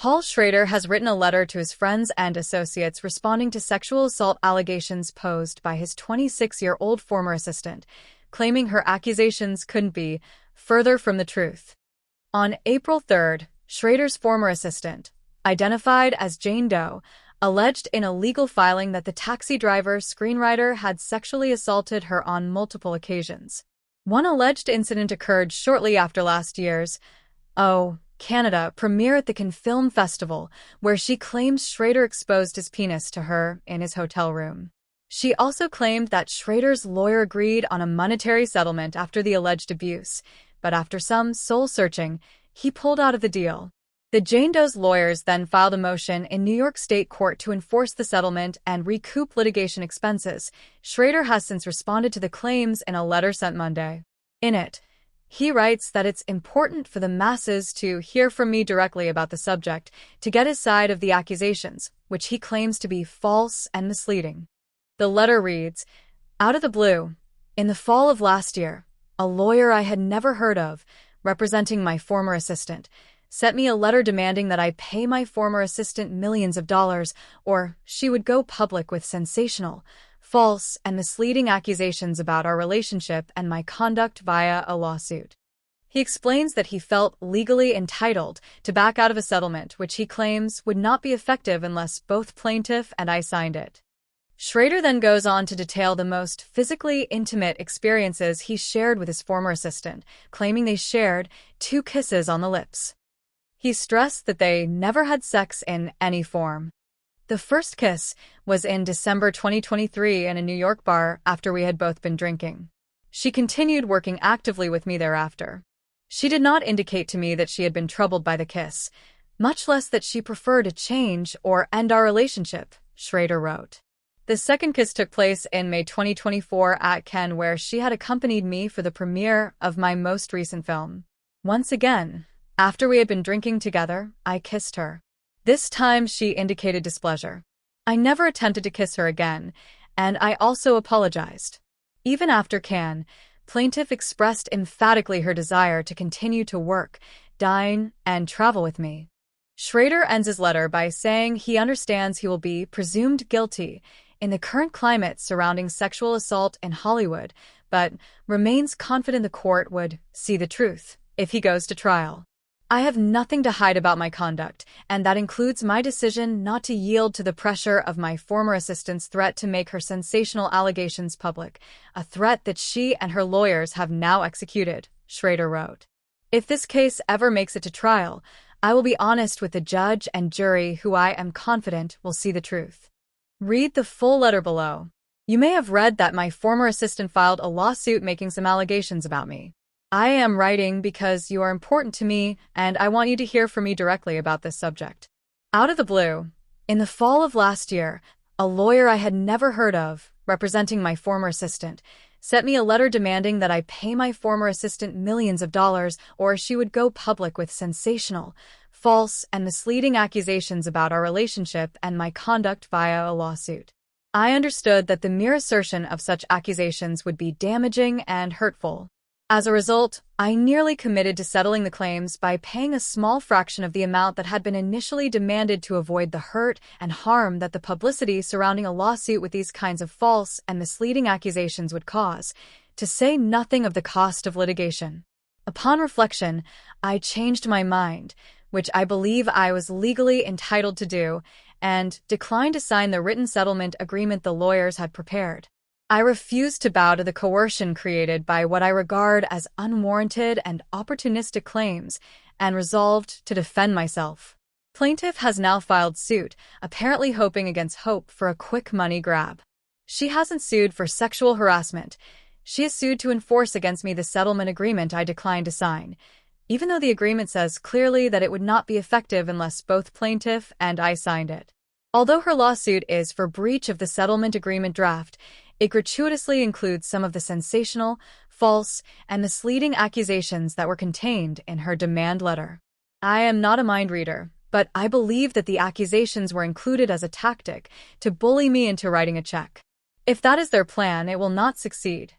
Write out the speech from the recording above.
Paul Schrader has written a letter to his friends and associates responding to sexual assault allegations posed by his 26-year-old former assistant, claiming her accusations couldn't be further from the truth. On April 3rd, Schrader's former assistant, identified as Jane Doe, alleged in a legal filing that the taxi driver screenwriter had sexually assaulted her on multiple occasions. One alleged incident occurred shortly after last year's Canada premiere at the Cannes Film Festival, where she claims Schrader exposed his penis to her in his hotel room. She also claimed that Schrader's lawyer agreed on a monetary settlement after the alleged abuse, but after some soul-searching, he pulled out of the deal. The Jane Doe's lawyers then filed a motion in New York State court to enforce the settlement and recoup litigation expenses. Schrader has since responded to the claims in a letter sent Monday. In it, he writes that it's important for the masses to hear from me directly about the subject, to get his side of the accusations, which he claims to be false and misleading. The letter reads, "Out of the blue, in the fall of last year, a lawyer I had never heard of, representing my former assistant, sent me a letter demanding that I pay my former assistant millions of dollars, or she would go public with sensational, false, and misleading accusations about our relationship and my conduct via a lawsuit." He explains that he felt legally entitled to back out of a settlement which he claims would not be effective unless both plaintiff and I signed it. Schrader then goes on to detail the most physically intimate experiences he shared with his former assistant, claiming they shared 2 kisses on the lips. He stressed that they never had sex in any form. The first kiss was in December 2023 in a New York bar after we had both been drinking. She continued working actively with me thereafter. She did not indicate to me that she had been troubled by the kiss, much less that she preferred a change or end our relationship, Schrader wrote. The second kiss took place in May 2024 at Cannes, where she had accompanied me for the premiere of my most recent film. Once again, after we had been drinking together, I kissed her. This time she indicated displeasure. I never attempted to kiss her again, and I also apologized. Even after Cannes, plaintiff expressed emphatically her desire to continue to work, dine, and travel with me. Schrader ends his letter by saying he understands he will be presumed guilty in the current climate surrounding sexual assault in Hollywood, but remains confident the court would see the truth if he goes to trial. "I have nothing to hide about my conduct, and that includes my decision not to yield to the pressure of my former assistant's threat to make her sensational allegations public, a threat that she and her lawyers have now executed," Schrader wrote. "If this case ever makes it to trial, I will be honest with the judge and jury who I am confident will see the truth." Read the full letter below. You may have read that my former assistant filed a lawsuit making some allegations about me. I am writing because you are important to me, and I want you to hear from me directly about this subject. Out of the blue, in the fall of last year, a lawyer I had never heard of, representing my former assistant, sent me a letter demanding that I pay my former assistant millions of dollars, or she would go public with sensational, false, and misleading accusations about our relationship and my conduct via a lawsuit. I understood that the mere assertion of such accusations would be damaging and hurtful. As a result, I nearly committed to settling the claims by paying a small fraction of the amount that had been initially demanded to avoid the hurt and harm that the publicity surrounding a lawsuit with these kinds of false and misleading accusations would cause, to say nothing of the cost of litigation. Upon reflection, I changed my mind, which I believe I was legally entitled to do, and declined to sign the written settlement agreement the lawyers had prepared. I refused to bow to the coercion created by what I regard as unwarranted and opportunistic claims, and resolved to defend myself. Plaintiff has now filed suit, apparently hoping against hope for a quick money grab. She hasn't sued for sexual harassment. She has sued to enforce against me the settlement agreement I declined to sign, even though the agreement says clearly that it would not be effective unless both plaintiff and I signed it. Although her lawsuit is for breach of the settlement agreement draft, it gratuitously includes some of the sensational, false, and misleading accusations that were contained in her demand letter. I am not a mind reader, but I believe that the accusations were included as a tactic to bully me into writing a check. If that is their plan, it will not succeed.